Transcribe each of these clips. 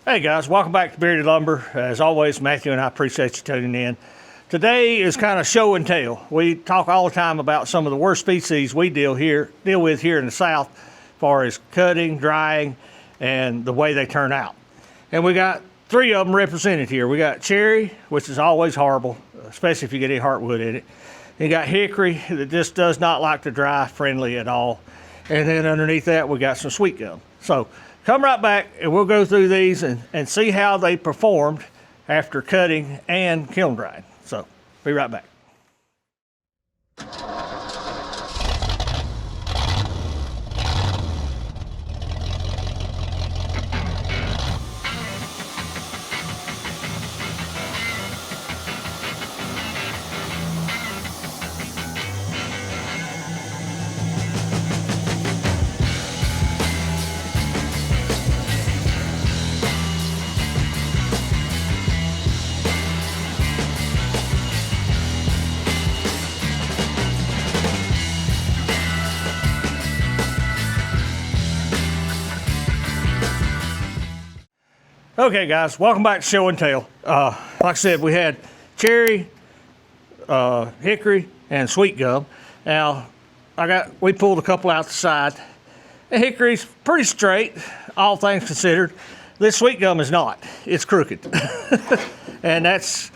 Hey guys, welcome back to Bearded Lumber. As always, Matthew and I appreciate you tuning in. Today is kind of show and tell. We talk all the time about some of the worst species we deal with here in the South as far as cutting, drying, and the way they turn out. And we got three of them represented here. We got cherry, which is always horrible, especially if you get any hardwood in it. You got hickory that just does not like to dry friendly at all. And then underneath that, we got some sweet gum. So come right back and we'll go through these and see how they performed after cutting and kiln drying. So be right back. Okay guys, welcome back to Show and Tell. Like I said, we had cherry, hickory, and sweet gum. Now, we pulled a couple out the side. The hickory's pretty straight, all things considered. This sweet gum is not, it's crooked. And that's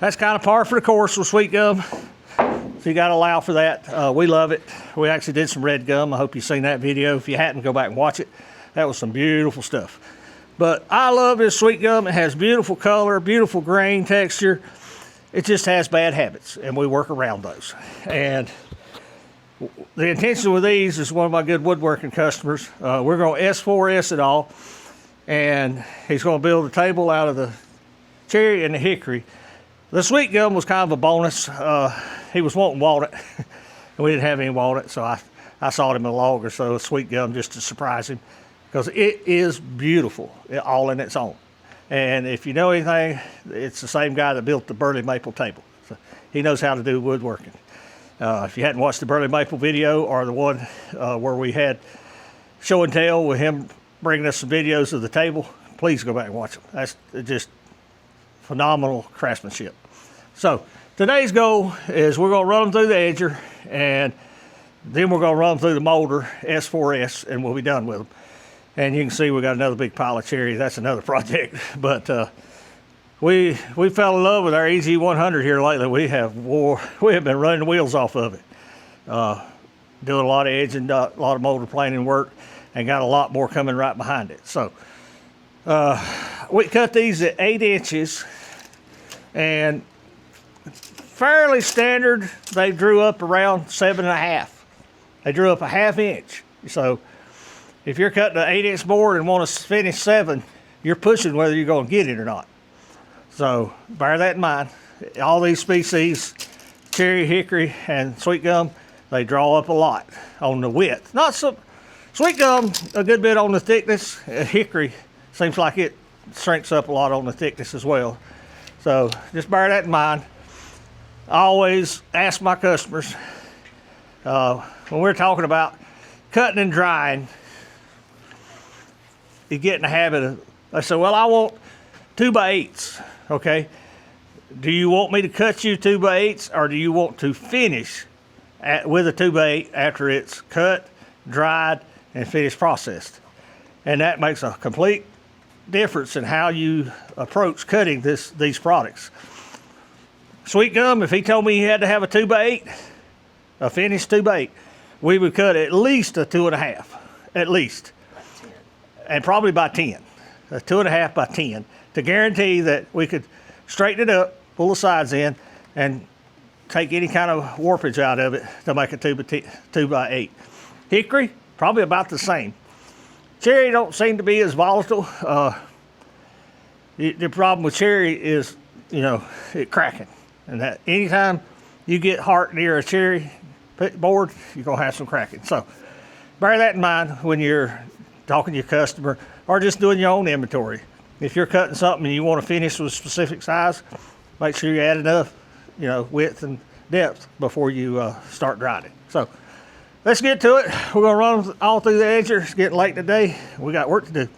kind of par for the course with sweet gum. So you gotta allow for that. We love it. We actually did some red gum. I hope you've seen that video. If you hadn't, go back and watch it. That was some beautiful stuff. But I love this sweet gum. It has beautiful color, beautiful grain texture. It just has bad habits, and we work around those. And the intention with these is one of my good woodworking customers. We're going to S4S it all, and he's going to build a table out of the cherry and the hickory. The sweet gum was kind of a bonus. He was wanting walnut, and we didn't have any walnut, so I sawed him a log or so of sweet gum just to surprise him, because it is beautiful, all in its own. And if you know anything, it's the same guy that built the burley maple table. So he knows how to do woodworking. If you hadn't watched the burley maple video or the one where we had show and tell with him bringing us some videos of the table, please go back and watch them. That's just phenomenal craftsmanship. So today's goal is we're gonna run them through the edger, and then we're gonna run them through the molder, S4S, and we'll be done with them. And you can see we got another big pile of cherry. That's another project. But we fell in love with our EZ100 here lately. We have been running the wheels off of it. Doing a lot of edging, a lot of molder planing work, and got a lot more coming right behind it. So we cut these at 8 inches, and fairly standard. They drew up around 7.5. They drew up a 1/2 inch. So if you're cutting an 8-inch board and want to finish 7, you're pushing whether you're going to get it or not. So bear that in mind. All these species, cherry, hickory, and sweet gum, they draw up a lot on the width. Not so, sweet gum a good bit on the thickness. Hickory seems like it shrinks up a lot on the thickness as well. So just bear that in mind. I always ask my customers, when we're talking about cutting and drying, you get in the habit of, I say, well, I want 2x8s, okay? Do you want me to cut you 2x8s, or do you want to finish with a 2x8 after it's cut, dried, and finished processed? And that makes a complete difference in how you approach cutting these products. Sweet gum, if he told me he had to have a 2x8, a finished 2x8, we would cut at least a 2.5, at least. And probably by 10, a 2.5 by 10, to guarantee that we could straighten it up, pull the sides in, and take any kind of warpage out of it to make a 2x8. Hickory, probably about the same. Cherry don't seem to be as volatile. The problem with cherry is, it cracking. And that anytime you get heart near a cherry board, you're gonna have some cracking. So bear that in mind when you're talking to your customer or just doing your own inventory. If you're cutting something and you want to finish with a specific size, make sure you add enough, width and depth before you start drying it. So let's get to it. We're gonna run all through the edger. It's getting late today. We got work to do.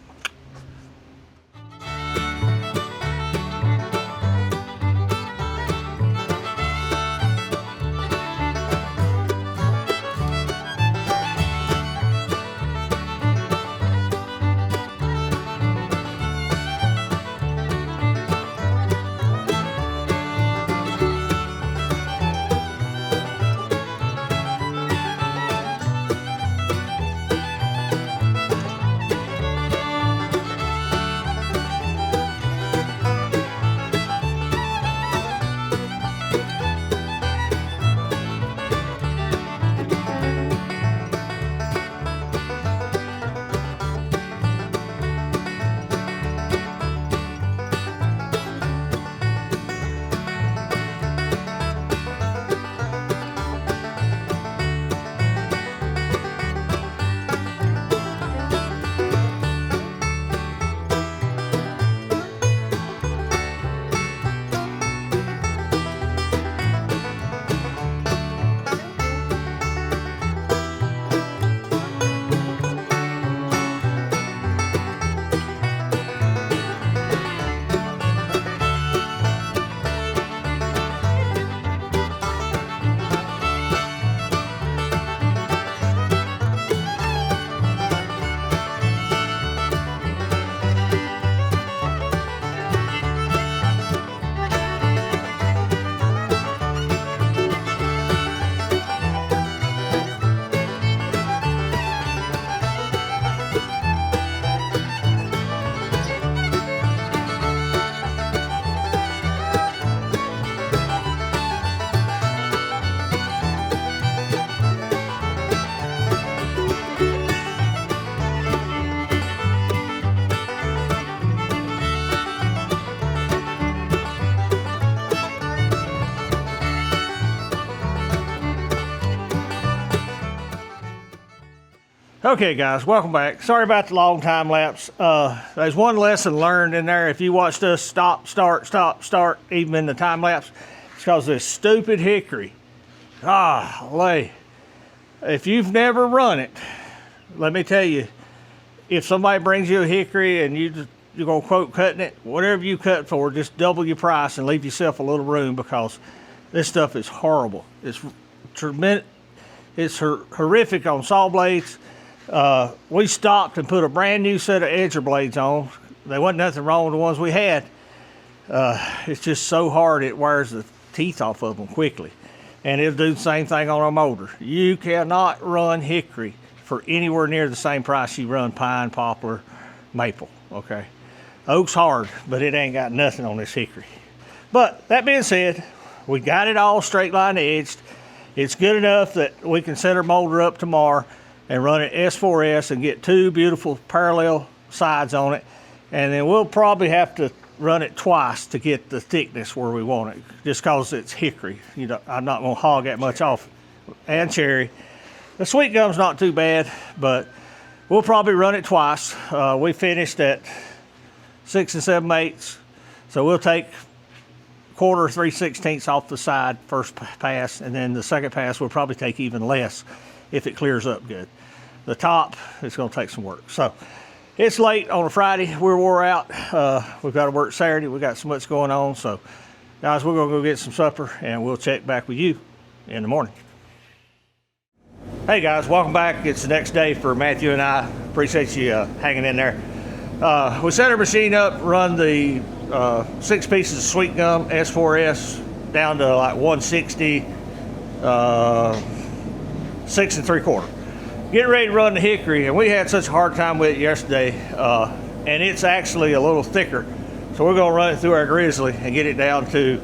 Okay guys, welcome back. Sorry about the long time lapse. There's one lesson learned in there. If you watched us stop, start, even in the time lapse, it's because of this stupid hickory. If you've never run it, let me tell you, if somebody brings you a hickory and you're gonna quote cutting it, whatever you cut for, just double your price and leave yourself a little room, because this stuff is horrible. It's tremendous. It's horrific on saw blades. We stopped and put a brand new set of edger blades on. There wasn't nothing wrong with the ones we had. It's just so hard it wears the teeth off of them quickly. And it'll do the same thing on a motor. You cannot run hickory for anywhere near the same price you run pine, poplar, maple, okay? Oak's hard, but it ain't got nothing on this hickory. But that being said, we got it all straight line edged. It's good enough that we can set our molder up tomorrow and run it S4S and get two beautiful parallel sides on it. And then we'll probably have to run it twice to get the thickness where we want it, just cause it's hickory. You know, I'm not gonna hog that much off. And cherry. The sweet gum's not too bad, but we'll probably run it twice. We finished at 6 7/8, so we'll take 1/4 3/16 off the side first pass, and then the second pass we'll probably take even less if it clears up good. The top is going to take some work. So it's late on a Friday. We're wore out. We've got to work Saturday. We got so much going on. So guys, we're going to go get some supper and we'll check back with you in the morning. Hey guys, welcome back. It's the next day for Matthew and I. Appreciate you hanging in there. We set our machine up, run the 6 pieces of sweet gum S4S down to like 160, 6 3/4. Getting ready to run the hickory, and we had such a hard time with it yesterday, and it's actually a little thicker. So we're gonna run it through our grizzly and get it down to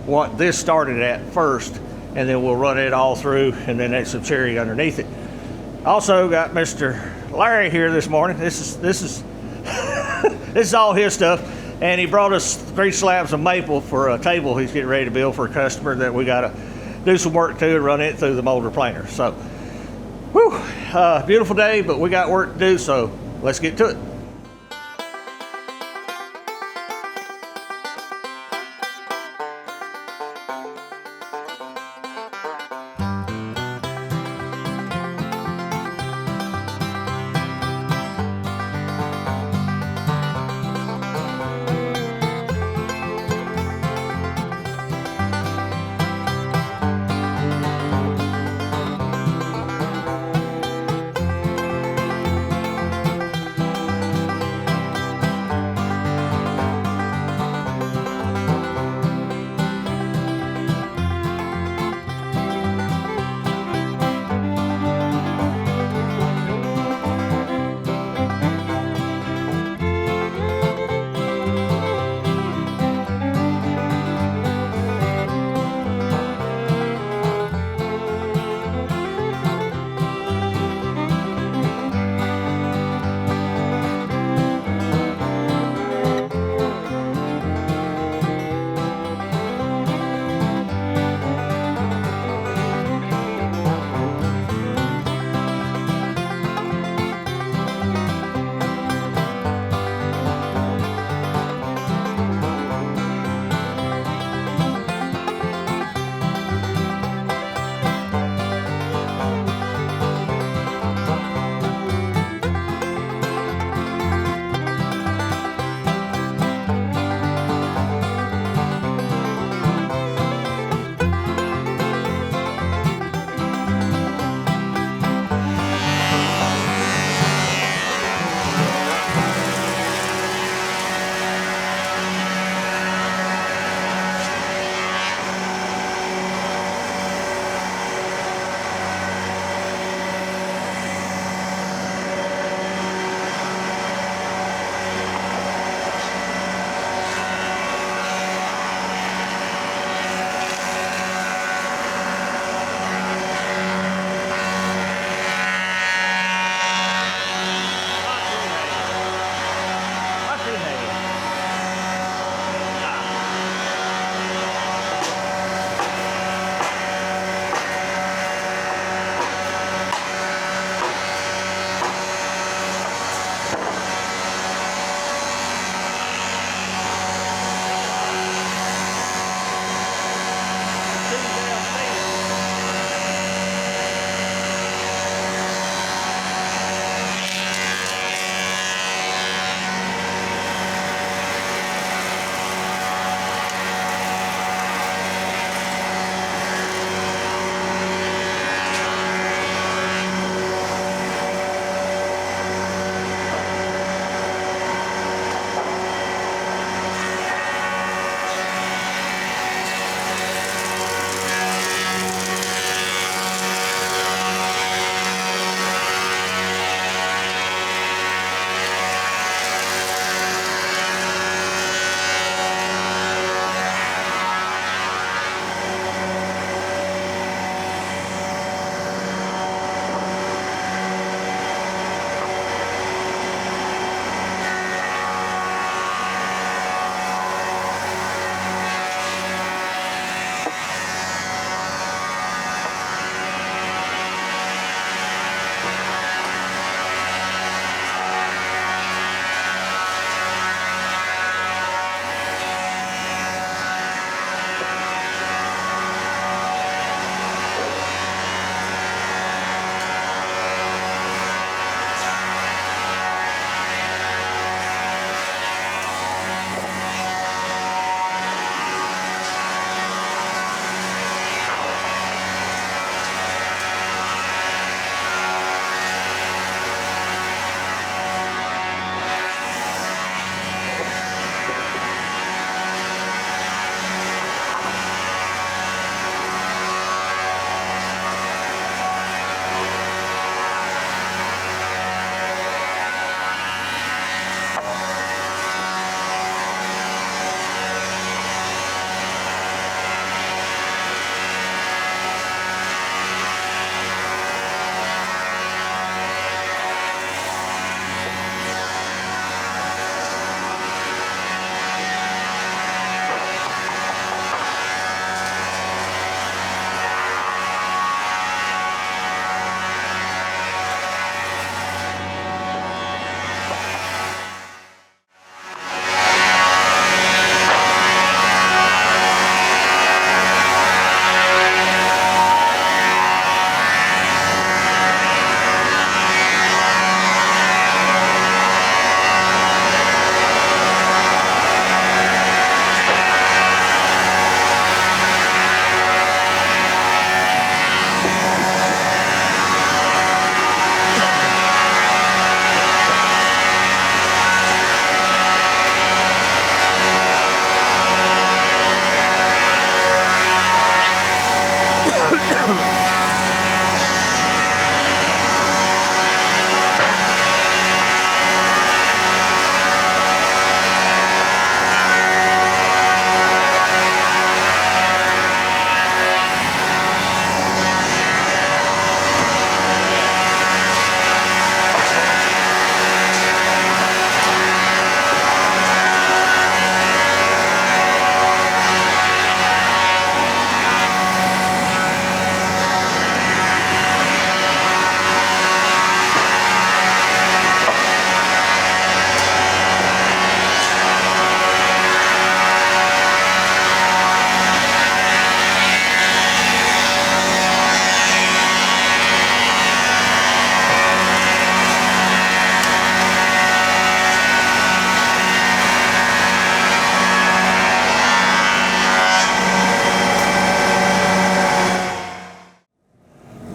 what this started at first, and then we'll run it all through, and then there's some cherry underneath it. Also got Mr. Larry here this morning. This is this is all his stuff, and he brought us 3 slabs of maple for a table he's getting ready to build for a customer that we gotta do some work to and run it through the molder planer. So, whew, beautiful day, but we got work to do, so let's get to it.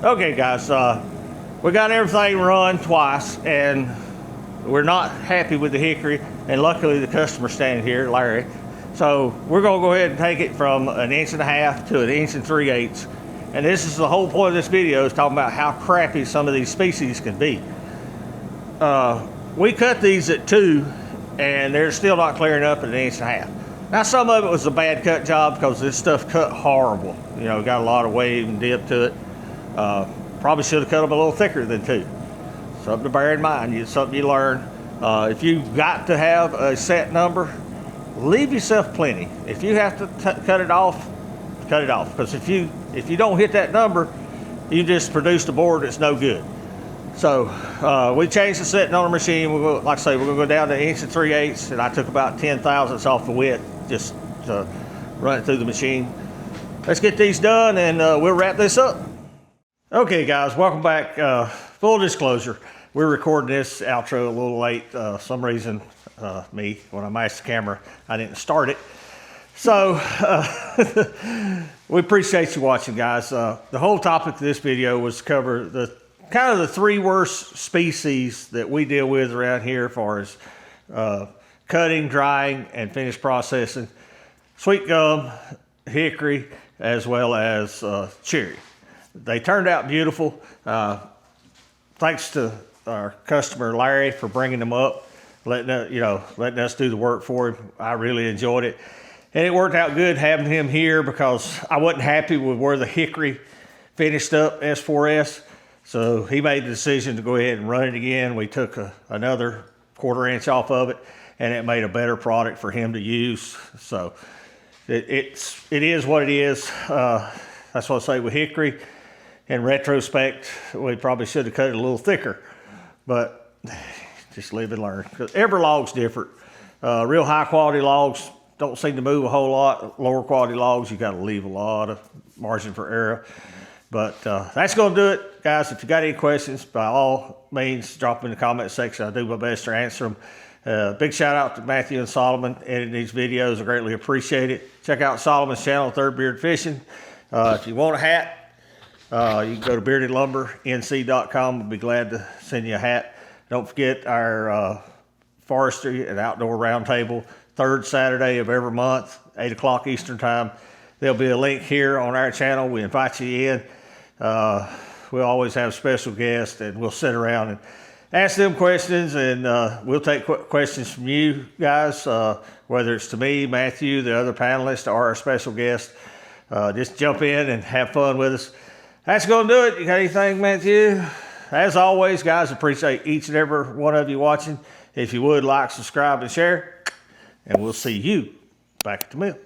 Okay guys, we got everything run twice and we're not happy with the hickory, and luckily the customer's standing here, Larry. So we're gonna go ahead and take it from 1.5 inches to 1 3/8 inches. And this is the whole point of this video, is talking about how crappy some of these species can be. We cut these at 2 and they're still not clearing up at 1.5 inches. Now some of it was a bad cut job because this stuff cut horrible. You know, got a lot of wave and dip to it. Probably should have cut them a little thicker than 2. Something to bear in mind, it's something you learn. If you've got to have a set number, leave yourself plenty. If you have to cut it off, cut it off. Because if you don't hit that number, you just produced a board that's no good. So we changed the setting on the machine. We're going, like I say, we're going to go down to 1 3/8 inches, and I took about 10 thousandths off the width just to run it through the machine. Let's get these done and we'll wrap this up. Okay guys, welcome back. Full disclosure, we're recording this outro a little late. Some reason, me, when I mashed the camera, I didn't start it. So we appreciate you watching, guys. The whole topic of this video was to cover the kind of the 3 worst species that we deal with around here as far as cutting, drying, and finished processing. Sweet gum, hickory, as well as cherry. They turned out beautiful. Thanks to our customer Larry for bringing them up, letting us do the work for him. I really enjoyed it, and it worked out good having him here because I wasn't happy with where the hickory finished up S4S. So he made the decision to go ahead and run it again. We took another 1/4 inch off of it, and it made a better product for him to use. So it is what it is. That's what I say with hickory. In retrospect, we probably should have cut it a little thicker, but just live and learn. 'Cause every log's different. Real high quality logs don't seem to move a whole lot. Lower quality logs, you got to leave a lot of margin for error. But that's going to do it, guys. If you got any questions, by all means, drop them in the comment section. I do my best to answer them. Big shout out to Matthew and Solomon editing these videos. I greatly appreciate it. Check out Solomon's channel, Third Beard Fishing. If you want a hat, you can go to beardedlumbernc.com. We'll be glad to send you a hat. Don't forget our forestry and outdoor roundtable, 3rd Saturday of every month, 8 o'clock Eastern time. There'll be a link here on our channel. We invite you in. We'll always have special guests, and we'll sit around and ask them questions, and we'll take questions from you guys, whether it's to me, Matthew, the other panelists, or our special guest. Just jump in and have fun with us. That's going to do it. You got anything, Matthew? As always, guys, appreciate each and every one of you watching. If you would, like, subscribe, and share, and we'll see you back at the mill.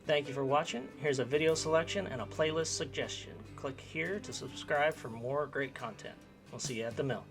Thank you for watching. Here's a video selection and a playlist suggestion. Click here to subscribe for more great content. We'll see you at the mill.